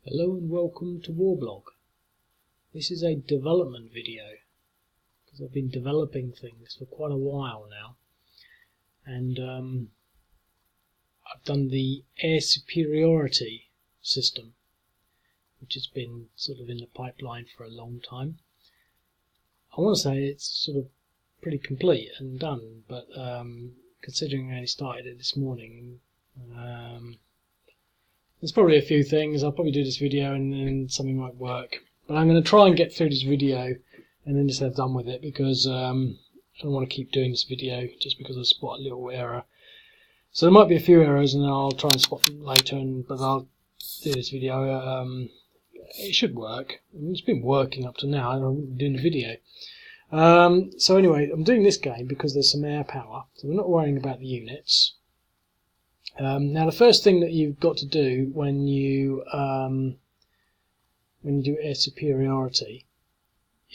Hello and welcome to Warblog. This is a development video because I've been developing things for quite a while now, and I've done the air superiority system, which has been sort of in the pipeline for a long time. I want to say it's sort of pretty complete and done, but considering I only started it this morning, there's probably a few things. I'll probably do this video and then something might work. But I'm going to try and get through this video and then just have done with it, because I don't want to keep doing this video just because I spot a little error. So there might be a few errors and I'll try and spot them later, but I'll do this video. It should work. It's been working up to now. I'm doing the video. So anyway, I'm doing this game because there's some air power. So we're not worrying about the units. Now the first thing that you've got to do when you do air superiority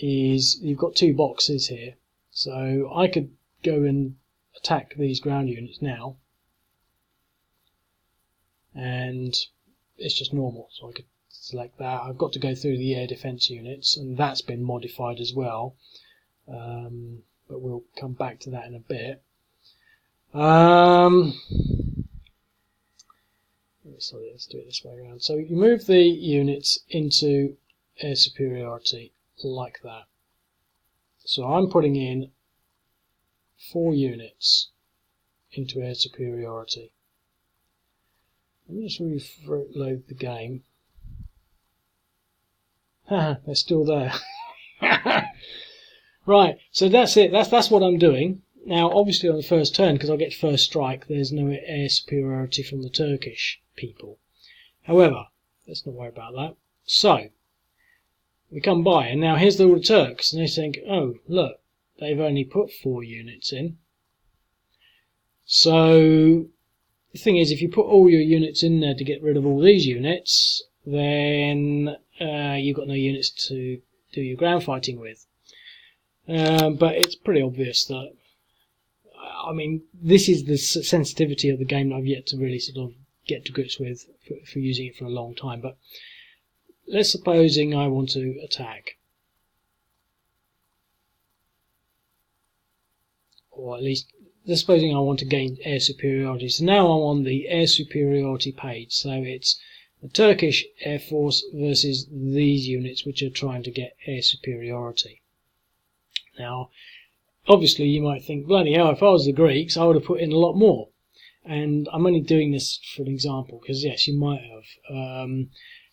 is you've got two boxes here. So I could go and attack these ground units now, and it's just normal, so I could select that. I've got to go through the air defense units, and that's been modified as well, but we'll come back to that in a bit. Sorry, let's do it this way around. So you move the units into air superiority like that. So I'm putting in 4 units into air superiority. Let me just reload the game. They're still there. Right, so that's it. That's what I'm doing. Now, obviously on the first turn, because I get first strike, there's no air superiority from the Turkish people. However, let's not worry about that. So, we come by, and now here's all the Turks, and they think, oh, look, they've only put 4 units in. So, the thing is, if you put all your units in there to get rid of all these units, then you've got no units to do your ground fighting with. But it's pretty obvious that, I mean, this is the sensitivity of the game that I've yet to really sort of get to grips with for using it for a long time. But let's supposing I want to attack, or at least let's supposing I want to gain air superiority. So now I'm on the air superiority page. So it's the Turkish Air Force versus these units which are trying to get air superiority. Now, obviously you might think, bloody hell, if I was the Greeks I would have put in a lot more. And I'm only doing this for an example, because yes, you might have.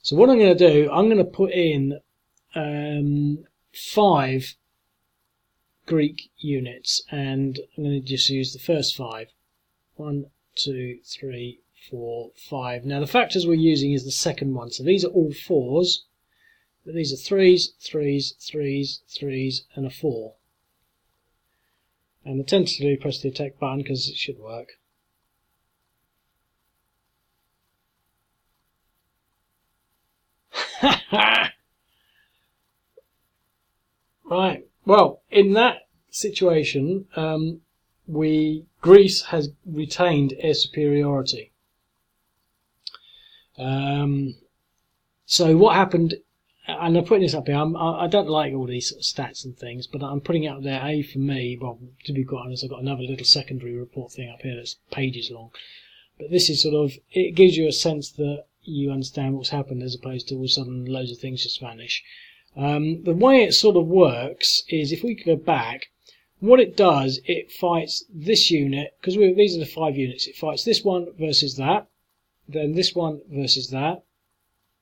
So what I'm going to do, I'm going to put in 5 Greek units, and I'm going to just use the first 5. 1, 2, 3, 4, 5. Now the factors we're using is the second one, so these are all 4s, but these are 3s, 3s, 3s, 3s, and a 4. And tentatively press the attack button because it should work. Right, well, in that situation, Greece has retained air superiority. So what happened, and I'm putting this up here, I don't like all these sort of stats and things, but I'm putting it up there, A, for me. Well, to be quite honest, I've got another little secondary report thing up here that's pages long. But this is sort of, it gives you a sense that you understand what's happened, as opposed to all of a sudden loads of things just vanish. The way it sort of works is, if we go back, what it does, it fights this unit, because these are the 5 units, it fights this one versus that, then this one versus that,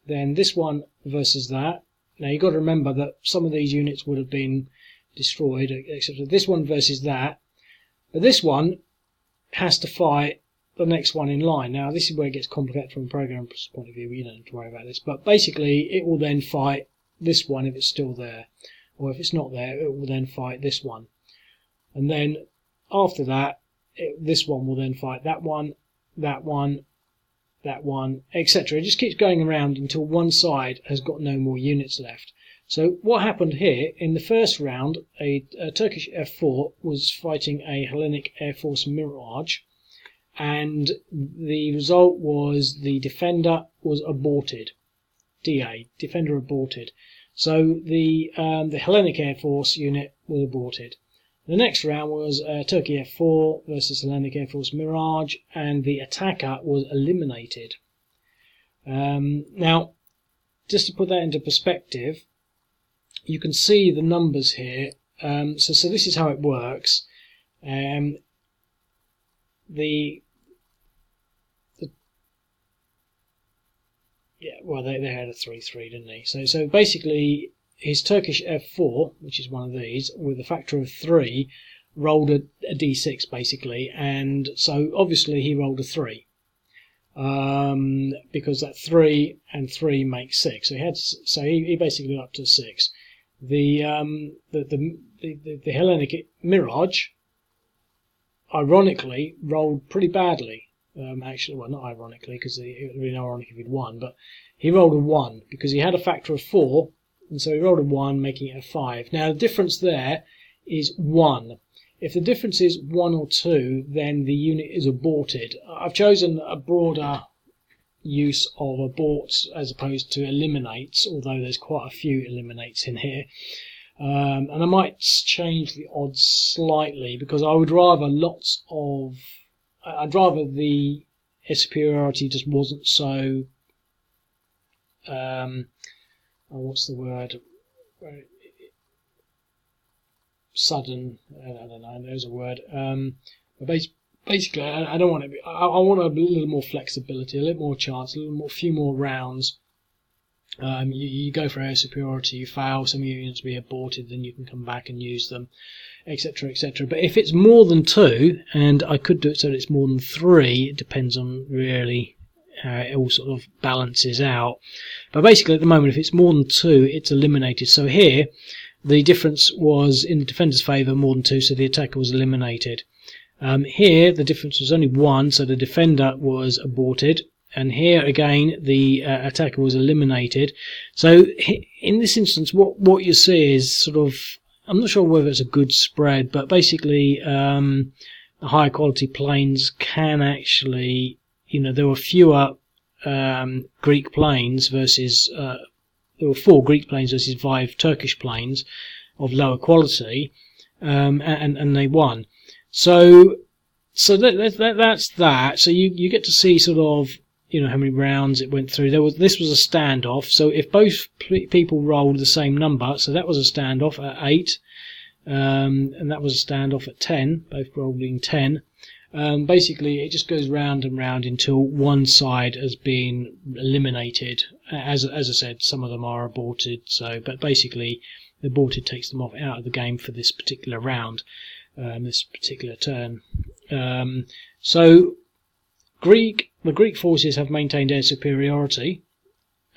then this one versus that. Now you've got to remember that some of these units would have been destroyed, except for this one versus that. But this one has to fight the next one in line. Now this is where it gets complicated from a programmer's point of view. You don't have to worry about this. But basically it will then fight this one if it's still there. Or if it's not there, it will then fight this one. And then after that, this one will then fight that one, that one, that one, etc. It just keeps going around until one side has got no more units left. So what happened here, in the first round, a Turkish F4 was fighting a Hellenic Air Force Mirage, and the result was the defender was aborted. DA, Defender aborted. So the Hellenic Air Force unit was aborted. The next round was Turkey F4 versus Hellenic Air Force Mirage, and the attacker was eliminated. Now, just to put that into perspective, you can see the numbers here. So this is how it works. They had a 3-3, didn't they? So basically, his Turkish F4, which is one of these, with a factor of 3, rolled a d6 basically, and so obviously he rolled a 3, because that 3 and 3 makes 6. So he basically got up to 6. The Hellenic Mirage, ironically, rolled pretty badly. Actually, well, not ironically, because it would be ironic if he'd won, but he rolled a 1 because he had a factor of 4, and so he rolled a 1, making it a 5. Now, the difference there is 1. If the difference is 1 or 2, then the unit is aborted. I've chosen a broader use of aborts as opposed to eliminates, although there's quite a few eliminates in here. And I might change the odds slightly because I would rather I'd rather the air superiority just wasn't so what's the word? Sudden. I don't know. There's a word. But basically, I don't want it. I want a little more flexibility, a little more chance, few more rounds. You go for air superiority, you fail, some units be aborted, then you can come back and use them, etc., etc. But if it's more than 2, and I could do it so that it's more than 3, it depends on really how it all sort of balances out. But basically, at the moment, if it's more than 2, it's eliminated. So here, the difference was in the defender's favour, more than 2, so the attacker was eliminated. Here, the difference was only 1, so the defender was aborted. And here again, the attacker was eliminated. So in this instance, what you see is sort of, I'm not sure whether it's a good spread, but basically the higher quality planes can actually, there were fewer Greek planes versus, there were 4 Greek planes versus 5 Turkish planes of lower quality, and they won. So that's that. So you get to see sort of, how many rounds it went through. This was a standoff. So if both people rolled the same number, so that was a standoff at 8, and that was a standoff at 10, both rolling 10. Basically, it just goes round and round until one side has been eliminated. As I said, some of them are aborted. But basically, the aborted takes them out of the game for this particular round, this particular turn. The Greek forces have maintained air superiority,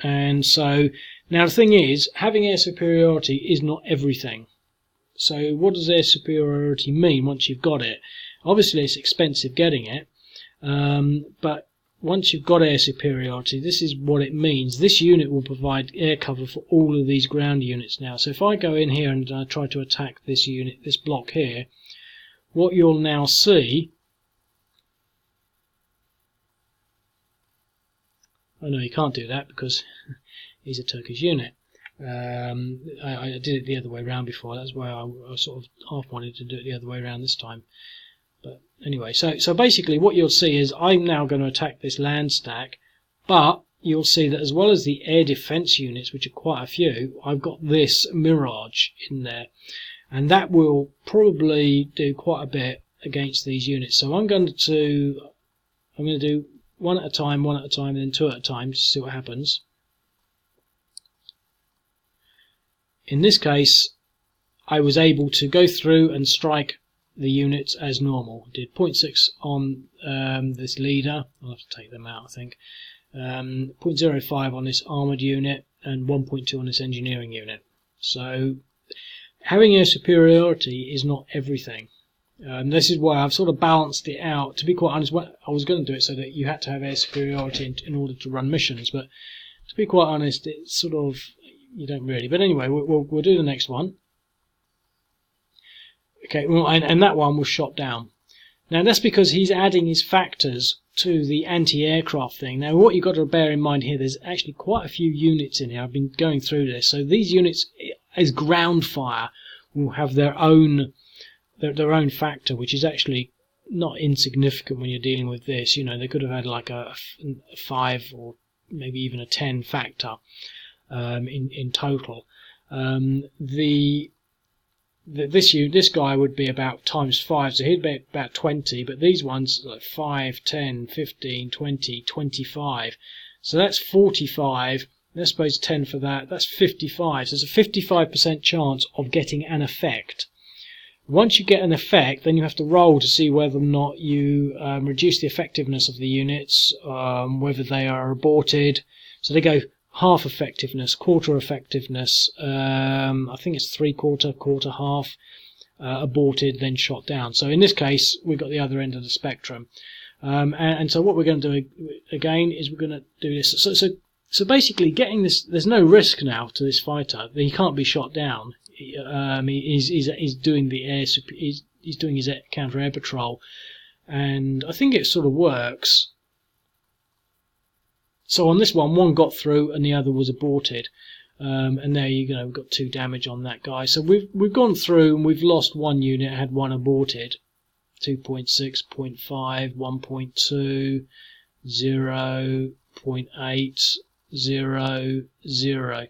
and so now the thing is, having air superiority is not everything. So what does air superiority mean once you've got it? Obviously it's expensive getting it, but once you've got air superiority, this is what it means. This unit will provide air cover for all of these ground units now. So if I go in here and try to attack this unit, this block here, what you'll now see, oh no, you can't do that because he's a Turkish unit. I did it the other way around before. That's why I sort of half wanted to do it the other way around this time. But anyway, so basically what you'll see is I'm now going to attack this land stack, but you'll see that as well as the air defense units, which are quite a few, I've got this Mirage in there, and that will probably do quite a bit against these units. So I'm going to do one at a time, then 2 at a time to see what happens. In this case, I was able to go through and strike the units as normal. Did 0.6 on this leader. I'll have to take them out, I think. 0.05 on this armoured unit, and 1.2 on this engineering unit. So having air superiority is not everything. This is why I've sort of balanced it out. To be quite honest, I was going to do it so that you had to have air superiority in order to run missions, but to be quite honest, it's sort of, you don't really. But anyway, we'll do the next one. Okay, well, and that one was shot down. Now that's because he's adding his factors to the anti-aircraft thing. Now, what you've got to bear in mind here, there's actually quite a few units in here. I've been going through this. So these units, as ground fire, will have their own factor, which is actually not insignificant when you're dealing with this. You know, they could have had like a 5 or maybe even a 10 factor in total. This guy would be about times 5, so he'd be about 20, but these ones like 5, 10, 15, 20, 25. So that's 45. Let's suppose 10 for that. That's 55. So there's a 55% chance of getting an effect. Once you get an effect, then you have to roll to see whether or not you reduce the effectiveness of the units, whether they are aborted. So they go half effectiveness, quarter effectiveness, I think it's three-quarter, quarter, half, aborted, then shot down. So in this case, we've got the other end of the spectrum. And so what we're going to do again is we're going to do this. So basically, getting this, there's no risk now to this fighter. He can't be shot down. He's doing the air, he's doing his counter-air patrol, and I think it sort of works. So on this one got through and the other was aborted, and there you go. We've got 2 damage on that guy. So we've gone through and we've lost 1 unit, had 1 aborted. 2.6, 0.5, 1.2, 0, 0.8, 0, 0.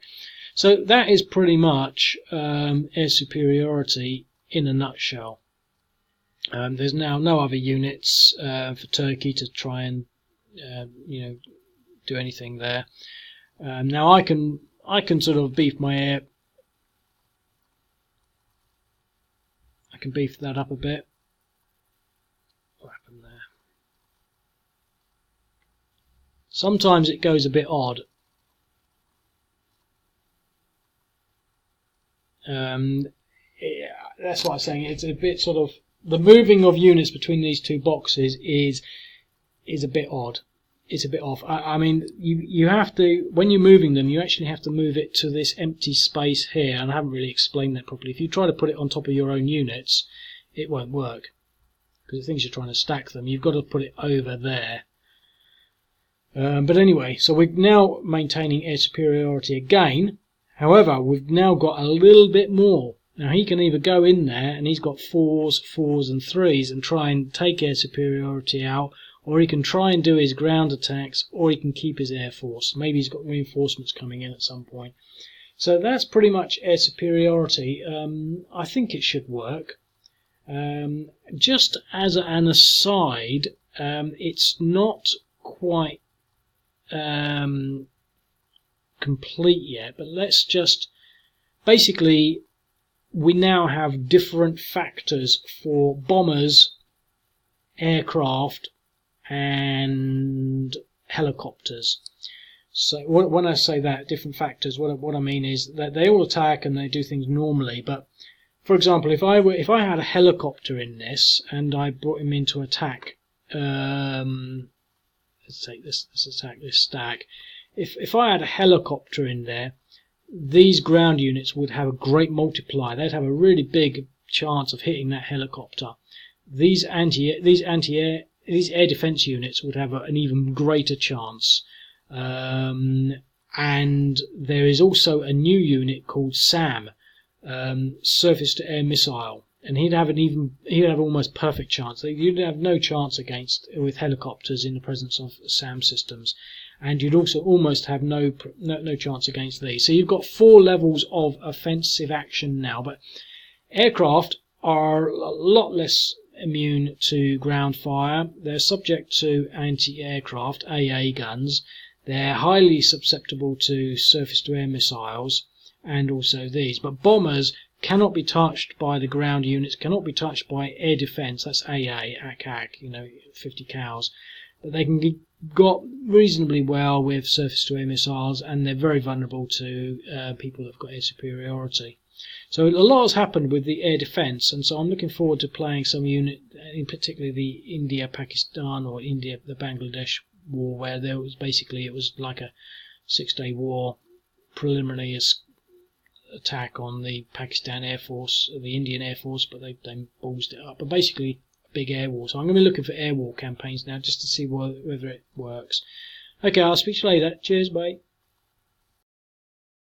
So that is pretty much air superiority in a nutshell. There's now no other units for Turkey to try and do anything there. Now I can sort of beef my air. I can beef that up a bit. What happened there? Sometimes it goes a bit odd. That's what I'm saying. It's a bit sort of, the moving of units between these 2 boxes is a bit odd. It's a bit off. I mean, you have to, when you're moving them, you actually have to move it to this empty space here, and I haven't really explained that properly. If you try to put it on top of your own units, it won't work, because it thinks you're trying to stack them. You've got to put it over there. But anyway, so we're now maintaining air superiority again. However, we've now got a little bit more. Now he can either go in there, and he's got 4s, 4s and 3s, and try and take air superiority out, or he can try and do his ground attacks, or he can keep his air force. Maybe he's got reinforcements coming in at some point. So that's pretty much air superiority. I think it should work. Just as an aside, it's not quite complete yet, but let's just, basically we now have different factors for bombers, aircraft and helicopters. So when I say that, different factors, what I mean is that they all attack and they do things normally, but for example, if I had a helicopter in this and I brought him into attack, let's take this, let's attack this stack. If I had a helicopter in there, these ground units would have a great multiplier. They'd have a really big chance of hitting that helicopter. These air defense units would have an even greater chance. And there is also a new unit called SAM, surface to air missile, and he'd have almost perfect chance. You'd have no chance with helicopters in the presence of SAM systems, and you'd also almost have no chance against these. So you've got 4 levels of offensive action now, but aircraft are a lot less immune to ground fire. They're subject to anti-aircraft AA guns. They're highly susceptible to surface-to-air missiles and also these. But bombers cannot be touched by the ground units, cannot be touched by air defense. That's AA, ACAC, 50 cows. But they can be got reasonably well with surface-to-air missiles, and they're very vulnerable to people that have got air superiority. So a lot has happened with the air defense, and so I'm looking forward to playing some unit, in particular the India-Pakistan or the Bangladesh war, where there was it was like a 6-day war, preliminary attack on the Pakistan Air Force, the Indian Air Force, but they ballsed it up. But basically big air wall. So I'm going to be looking for air wall campaigns now just to see whether it works. Okay, I'll speak to you later. Cheers, bye.